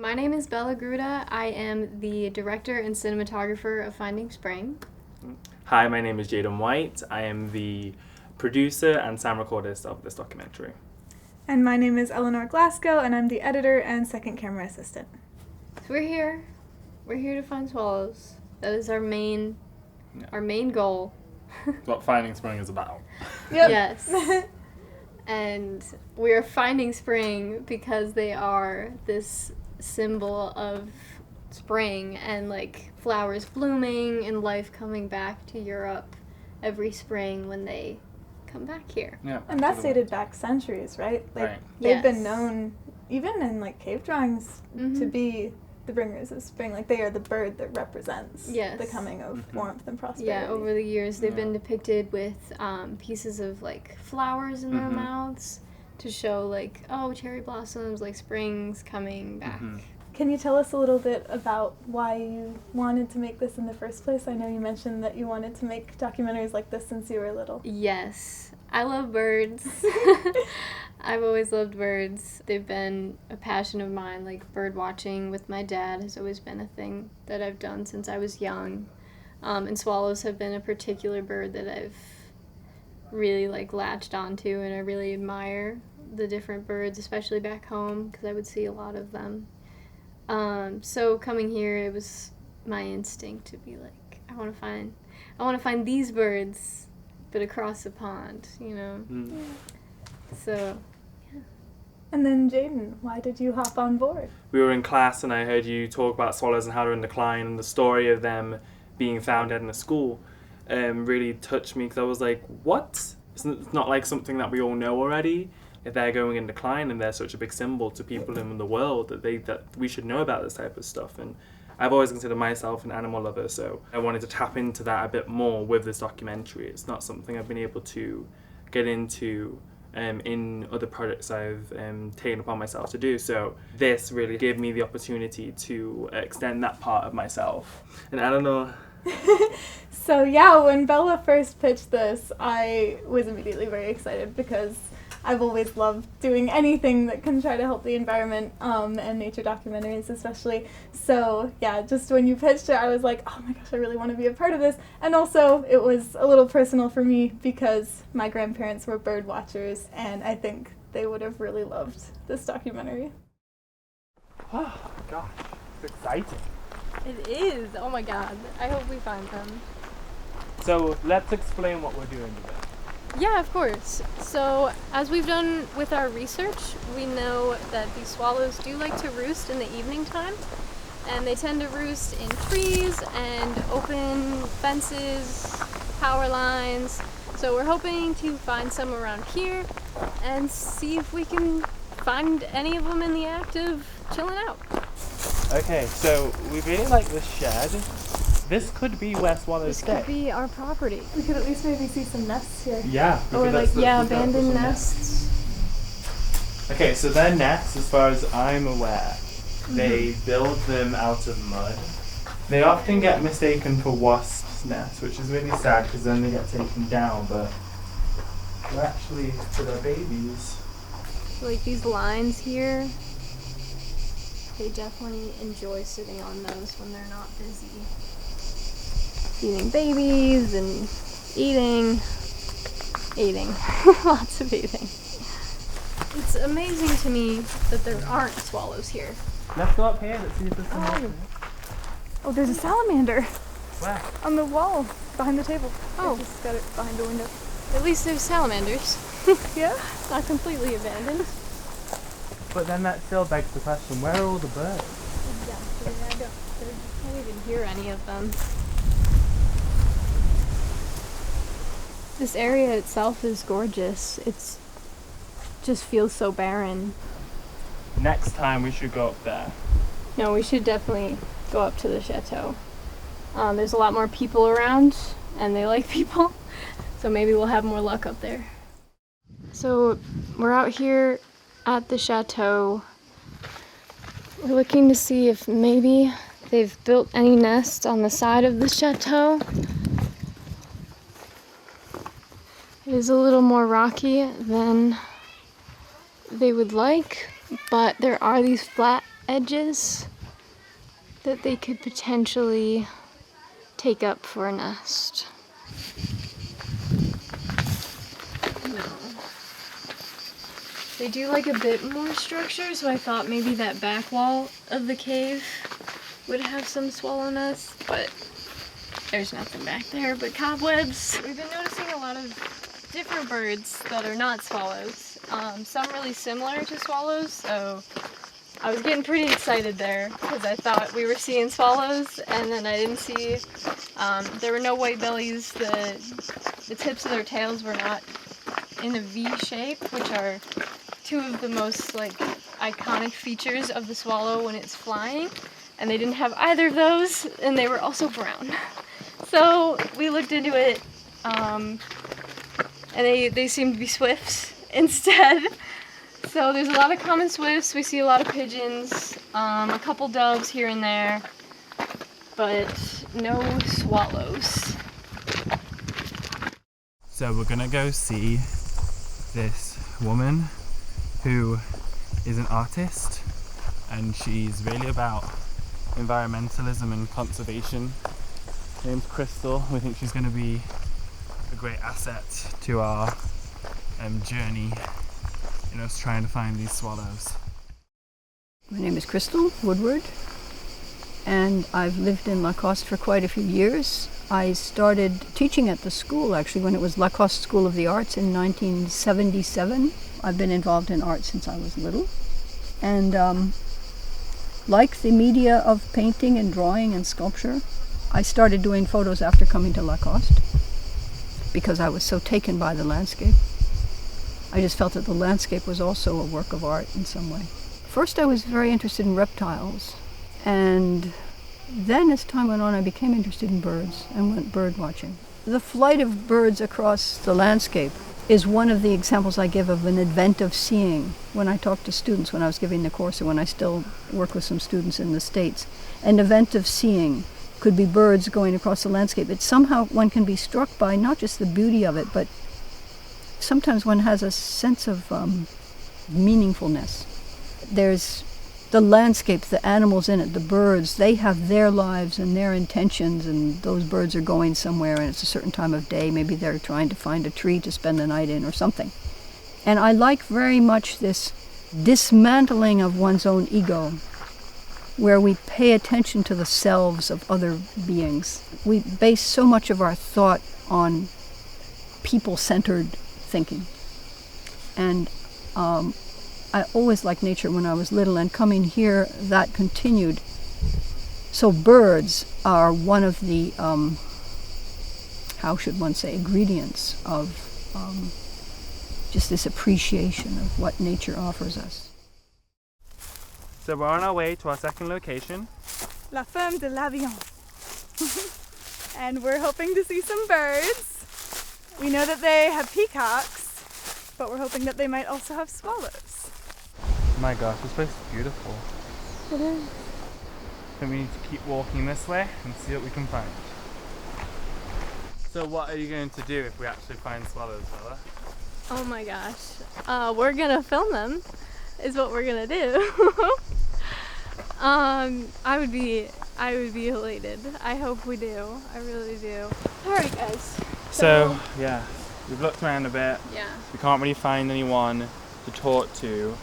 My name is Bella Grutta. I am the director and cinematographer of Finding Spring. Hi, my name is Jayden White. I am the producer and sound recordist of this documentary. And my name is Elinor Glassco, and I'm the editor and second camera assistant. So we're here. We're here to find swallows. That is our main goal. What Finding Spring is about. Yep. Yes. And we are finding spring because they are this symbol of spring and like flowers blooming and life coming back to Europe every spring when they come back here. Yeah. And that's dated back centuries, right? Like, Right. they've been known, even in like cave drawings, to be the bringers of spring. Like, they are the bird that represents the coming of warmth and prosperity. Yeah, over the years they've been depicted with pieces of like flowers in their mouths to show like, oh, cherry blossoms, like spring's coming back. Can you tell us a little bit about why you wanted to make this in the first place? I know you mentioned that you wanted to make documentaries like this since you were little. Yes, I love birds. I've always loved birds. They've been a passion of mine. Like bird watching with my dad has always been a thing that I've done since I was young. And swallows have been a particular bird that I've really like latched onto, and I really admire the different birds, especially back home, because I would see a lot of them. So coming here, it was my instinct to be like, I want to find these birds, but across the pond, you know. So, yeah. And then Jayden, why did you hop on board? We were in class and I heard you talk about swallows and how they're in decline, and the story of them being found dead in a school really touched me, because I was like, what? It's not like something that we all know already. If they're going in decline and they're such a big symbol to people in the world, that we should know about this type of stuff. And I've always considered myself an animal lover, so I wanted to tap into that a bit more with this documentary. It's not something I've been able to get into in other projects I've taken upon myself to do. So this really gave me the opportunity to extend that part of myself. And I don't know. So yeah, when Bella first pitched this, I was immediately very excited because I've always loved doing anything that can try to help the environment, and nature documentaries especially. So yeah, just when you pitched it, I was like, oh my gosh, I really want to be a part of this. And also, it was a little personal for me because my grandparents were bird watchers, and I think they would have really loved this documentary. Oh gosh, it's exciting. It is. Oh my god. I hope we find them. So let's explain what we're doing today. Yeah, of course. So, as we've done with our research, we know that these swallows do like to roost in the evening time, and they tend to roost in trees and open fences, power lines. So we're hoping to find some around here and see if we can find any of them in the act of chilling out. Okay, so we really like this shed. This could be where swallows stay. This could be our property. We could at least maybe see some nests here. Yeah. Or like, abandoned nests. Okay, so their nests, as far as I'm aware, they build them out of mud. They often get mistaken for wasps' nests, which is really sad because then they get taken down, but they're actually for their babies. Like these lines here, they definitely enjoy sitting on those when they're not busy feeding babies and eating, lots of eating. It's amazing to me that there aren't swallows here. Let's go up here, let's see if there's some. Oh, there's a salamander. Where? On the wall, behind the table. Oh. I just got it behind the window. At least there's salamanders. Yeah? Not completely abandoned. But then that still begs the question, where are all the birds? Exactly. I can't even hear any of them. This area itself is gorgeous. It's just feels so barren. Next time we should go up there. No, we should definitely go up to the chateau. There's a lot more people around, and they like people, so maybe we'll have more luck up there. So we're out here at the chateau. We're looking to see if maybe they've built any nests on the side of the chateau. It is a little more rocky than they would like, but there are these flat edges that they could potentially take up for a nest. No. They do like a bit more structure, so I thought maybe that back wall of the cave would have some swallow nests, but there's nothing back there but cobwebs. We've been noticing a lot of different birds that are not swallows. Some really similar to swallows, so I was getting pretty excited there because I thought we were seeing swallows, and then I didn't see, there were no white bellies. The tips of their tails were not in a V shape, which are two of the most like iconic features of the swallow when it's flying, and they didn't have either of those, and they were also brown. So we looked into it, and they seem to be swifts instead. So there's a lot of common swifts, we see a lot of pigeons, a couple doves here and there, but no swallows. So we're gonna go see this woman who is an artist, and she's really about environmentalism and conservation. Her name's Crystal. We think she's gonna be a great asset to our journey in us trying to find these swallows. My name is Crystal Woodward, and I've lived in Lacoste for quite a few years. I started teaching at the school actually when it was Lacoste School of the Arts in 1977. I've been involved in art since I was little, and like the media of painting and drawing and sculpture, I started doing photos after coming to Lacoste because I was so taken by the landscape. I just felt that the landscape was also a work of art in some way. First I was very interested in reptiles, and then as time went on I became interested in birds and went bird watching. The flight of birds across the landscape is one of the examples I give of an event of seeing when I talk to students when I was giving the course, or when I still work with some students in the States. An event of seeing could be birds going across the landscape. It's somehow one can be struck by not just the beauty of it, but sometimes one has a sense of meaningfulness. There's the landscape, the animals in it, the birds, they have their lives and their intentions, and those birds are going somewhere and it's a certain time of day. Maybe they're trying to find a tree to spend the night in or something. And I like very much this dismantling of one's own ego, where we pay attention to the selves of other beings. We base so much of our thought on people-centered thinking. And I always liked nature when I was little, and coming here, that continued. So birds are one of the, how should one say, ingredients of just this appreciation of what nature offers us. So we're on our way to our second location. La ferme de l'Avion. And we're hoping to see some birds. We know that they have peacocks, but we're hoping that they might also have swallows. Oh my gosh, this place is beautiful. It is. Then we need to keep walking this way and see what we can find. So what are you going to do if we actually find swallows, Bella? Oh my gosh. We're gonna film them, is what we're gonna do. I would be elated. I hope we do. I really do. Alright guys. So yeah, we've looked around a bit. Yeah. We can't really find anyone to talk to,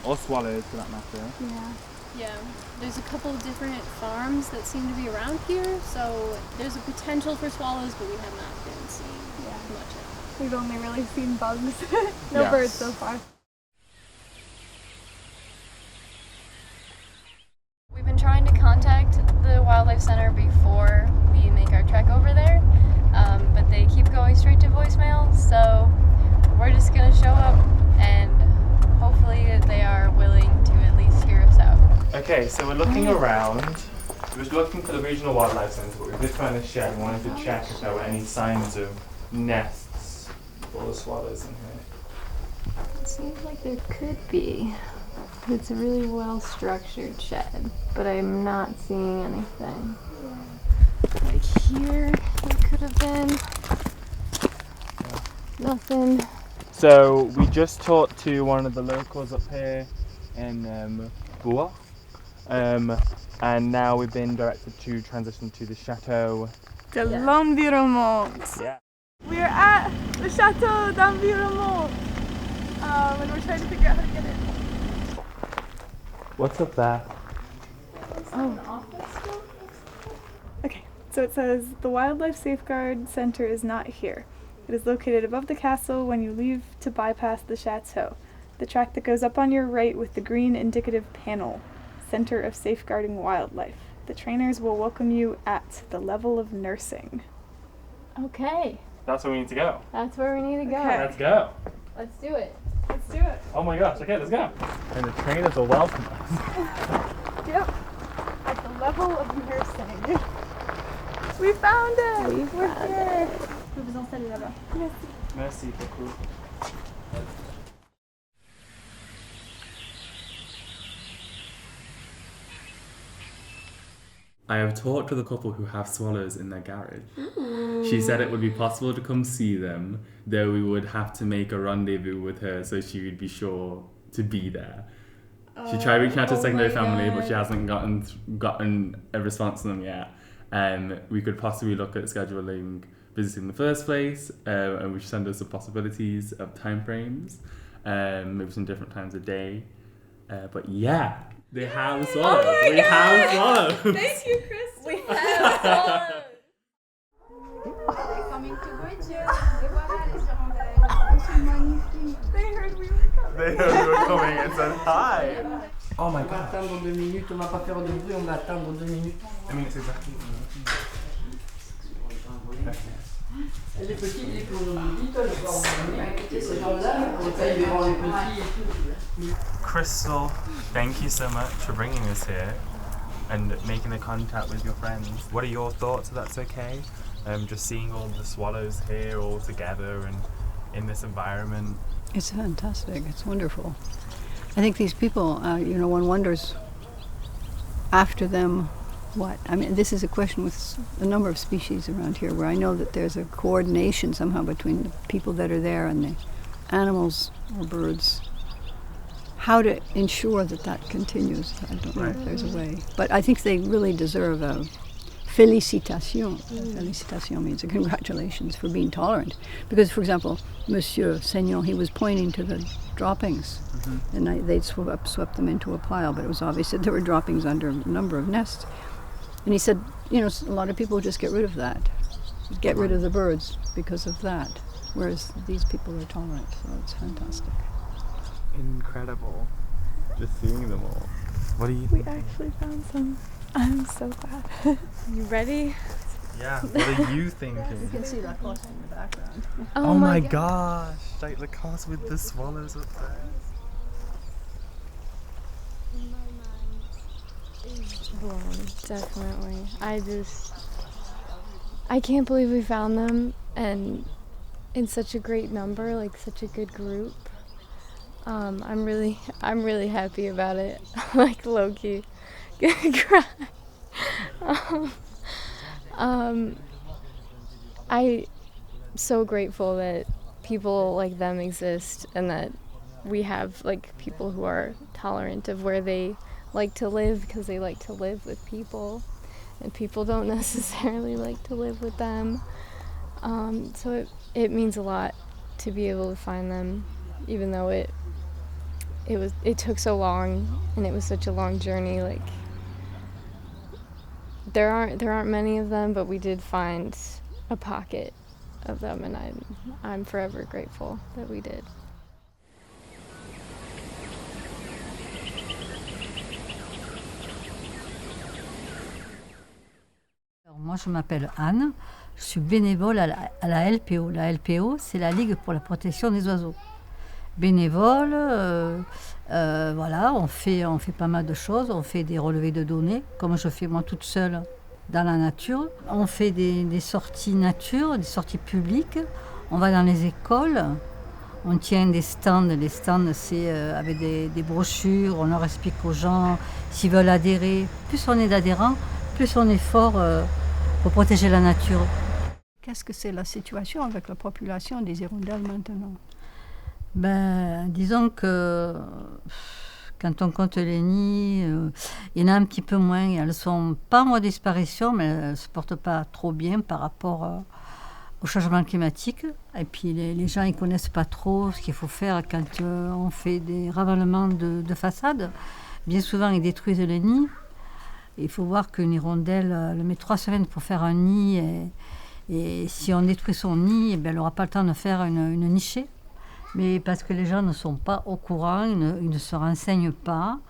or swallows for that matter. Yeah. Yeah. There's a couple of different farms that seem to be around here, so there's a potential for swallows, but we have not been seeing much of it. We've only really seen bugs. No Yes. birds so far. We've been trying to contact the Wildlife Center before we make our trek over there, but they keep going straight to voicemail, so we're just going to show up and hopefully they are willing to at least hear us out. Okay, so we're looking around. We were looking for the Regional Wildlife Centre, but we did find a shed. We wanted to check if there were any signs of nests for the swallows in here. It seems like there could be. It's a really well-structured shed, but I'm not seeing anything. Like here, there could have been nothing. So we just talked to one of the locals up here, and Bois. And now we've been directed to transition to the Chateau de l'Environnement. Yeah. We're at the Chateau d'Environnement, and we're trying to figure out how to get in. What's up there? Okay, so it says, the Wildlife Safeguard Center is not here. It is located above the castle when you leave to bypass the chateau. The track that goes up on your right with the green indicative panel. Center of Safeguarding Wildlife. The trainers will welcome you at the level of nursing. Okay, That's where we need to go. that's where we need to go. Okay. Let's go. Let's do it. Let's do it. Oh my gosh, okay, let's go. And the trainers will welcome us. Yep. At the level of nursing. We found it! We're here! Je vais vous installer là-bas. Merci. Merci beaucoup. I have talked to the couple who have swallows in their garage. She said it would be possible to come see them, though we would have to make a rendezvous with her so she would be sure to be there. She tried reaching out to the secondary family, but she hasn't gotten a response from them yet. We could possibly look at scheduling visiting in the first place, and we should send us the possibilities of time frames, maybe some different times of day. But yeah, they have swallows. Oh We have swallows. Thank you, Chris. We have swallows. Coming to greet you. They heard we were coming. They heard we were coming and said hi. Oh my On va god. attendre 2 minutes, on va pas faire de bruit, on va attendre 2 minutes. I mean, it's exactly. Les petits, ils plongent dans le lit, toi, le soir, on va écouter ces gens-là, comme ça, ils verront les petits et tout. Crystal, thank you so much for bringing us here and making the contact with your friends. What are your thoughts, if that's okay? Just seeing all the swallows here all together and in this environment. It's fantastic. It's wonderful. I think these people, one wonders after them what. I mean, this is a question with a number of species around here where I know that there's a coordination somehow between the people that are there and the animals or birds. How to ensure that that continues, I don't know if there's a way. But I think they really deserve a félicitation. Félicitation means a congratulations for being tolerant. Because, for example, Monsieur Seignon, he was pointing to the droppings, and they'd swept them into a pile, but it was obvious that there were droppings under a number of nests. And he said, a lot of people just get rid of that, get rid of the birds because of that, whereas these people are tolerant, so it's fantastic. Incredible. Just seeing them all. What do you We think? actually found some. I'm so glad. You ready? Yeah, what are you thinking? You can see Lacoste in the background. Oh my gosh, like Lacoste with the swallows up there. Blown, definitely. I can't believe we found them, and in such a great number, like such a good group. I'm really happy about it. Like low-key gonna cry. I'm so grateful that people like them exist and that we have like people who are tolerant of where they like to live, because they like to live with people and people don't necessarily like to live with them. So it means a lot to be able to find them, even though it took so long and it was such a long journey. Like there aren't many of them, but we did find a pocket of them, and I'm forever grateful that we did. Alors, moi, je m'appelle Anne, je suis bénévole à la LPO. La LPO, c'est la Ligue pour la protection des oiseaux. Bénévole, voilà, on fait pas mal de choses, on fait des relevés de données, comme je fais moi toute seule dans la nature. On fait des sorties nature, des sorties publiques, on va dans les écoles, on tient des stands. Les stands, c'est avec des brochures, on leur explique aux gens s'ils veulent adhérer. Plus on est d'adhérents, plus on est fort pour protéger la nature. Qu'est-ce que c'est la situation avec la population des hirondelles maintenant? Ben, disons Quand on compte les nids, il y en a un petit peu moins. Elles ne sont pas en voie de disparition, mais elles ne se portent pas trop bien par rapport au changement climatique. Et puis les gens ne connaissent pas trop ce qu'il faut faire quand on fait des ravalements de façade. Bien souvent, ils détruisent les nids. Il faut voir qu'une hirondelle, elle met 3 semaines pour faire un nid. Et si on détruit son nid, elle n'aura pas le temps de faire une nichée. Mais parce que les gens ne sont pas au courant, ils ne se renseignent pas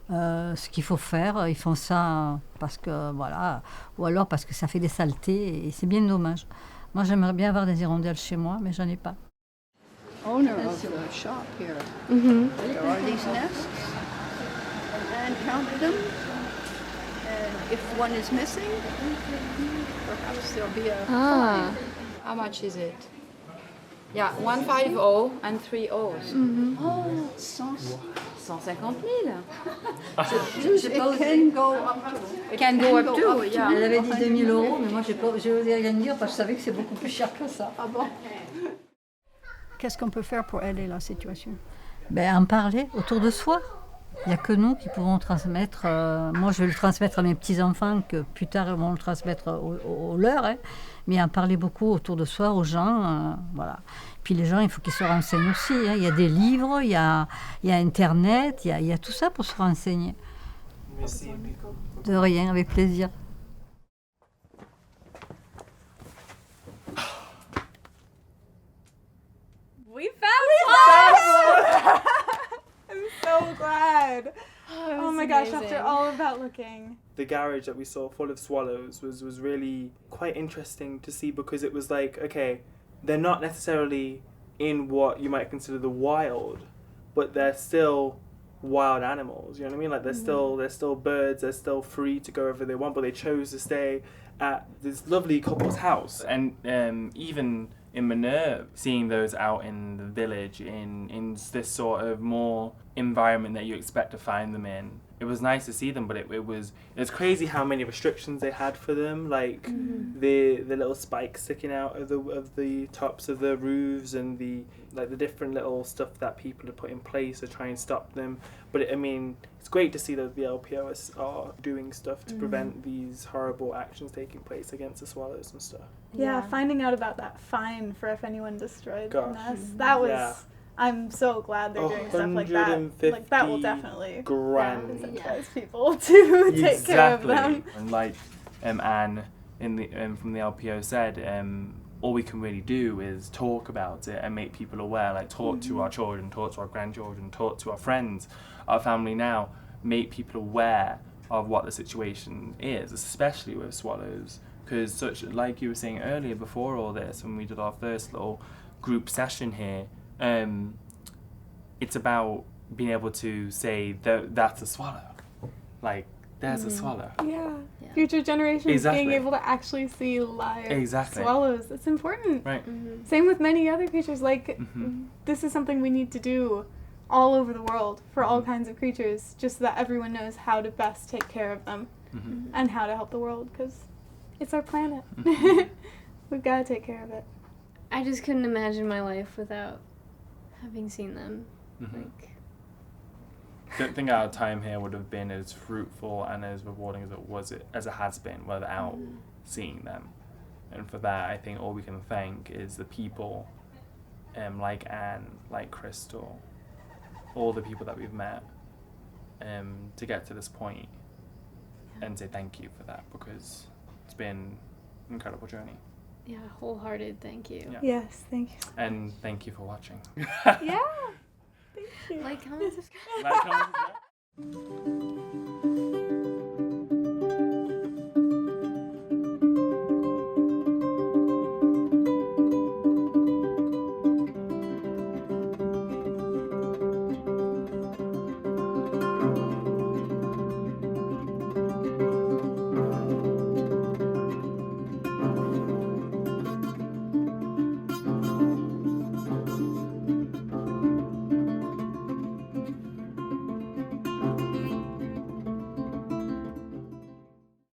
ce qu'il faut faire. Ils font ça parce que, voilà, ou alors parce que ça fait des saletés et c'est bien dommage. Moi, j'aimerais bien avoir des hirondelles chez moi, mais j'en ai pas. Owner of the shop here. Mm-hmm. There are these nests, and counted them. And if one is missing, perhaps there'll be a Ah. How much is it? Yeah, 150 and 3 O's. Oh, 150 000. It can go up to. It can go up to, yeah. Elle avait dit 2000 €, mais moi, j'ai osé rien dire parce que je savais que c'est beaucoup plus cher que ça. Ah bon? Qu'est-ce qu'on peut faire pour aider la situation? Ben, en parler autour de soi. Il n'y a que nous qui pouvons transmettre. Moi, je vais le transmettre à mes petits-enfants, que plus tard, ils vont le transmettre aux leurs. Hein. Mais en parler beaucoup autour de soi, aux gens. Voilà. Puis les gens, il faut qu'ils se renseignent aussi. Hein. Il y a des livres, il y a Internet, il y a tout ça pour se renseigner. Merci. De rien, avec plaisir. We found I'm so glad. Oh my gosh, amazing. after all of that looking. The garage that we saw full of swallows was really quite interesting to see, because it was like, okay, they're not necessarily in what you might consider the wild, but they're still wild animals, you know what I mean? Like they're still birds, they're still free to go wherever they want, but they chose to stay at this lovely couple's house. And even in Minerve, seeing those out in the village, in this sort of more environment that you expect to find them in, it was nice to see them, but it was crazy how many restrictions they had for them, like the little spikes sticking out of the tops of the roofs, and the different little stuff that people have put in place to try and stop them. But it's great to see that the LPO are doing stuff to prevent these horrible actions taking place against the swallows and stuff. Yeah, finding out about that fine for if anyone destroyed the Gosh. nest. That was, Yeah. I'm so glad they're doing stuff like that. 150 Like that will definitely grand. incentivize people to take care of them. And like Anne from the LPO said, all we can really do is talk about it and make people aware, like talk to our children, talk to our grandchildren, talk to our friends, our family now, make people aware of what the situation is, especially with swallows. Because like you were saying earlier before all this, when we did our first little group session here, it's about being able to say that's a swallow. Like, there's a swallow. Yeah. Future generations Exactly. being able to actually see live Exactly. swallows. It's important. Right. Same with many other creatures. Like, this is something we need to do all over the world for all kinds of creatures, just so that everyone knows how to best take care of them and how to help the world, because it's our planet. We've got to take care of it. I just couldn't imagine my life without having seen them. Like, Don't think our time here would have been as fruitful and as rewarding as it has been without seeing them. And for that, I think all we can thank is the people, like Anne, like Crystal, all the people that we've met, to get to this point, and say thank you for that, because it's been an incredible journey. yeah, wholehearted thank you. Yeah. Yes, thank you. And thank you for watching. Yeah. Thank you. Like, comment, subscribe. Like, comment, subscribe.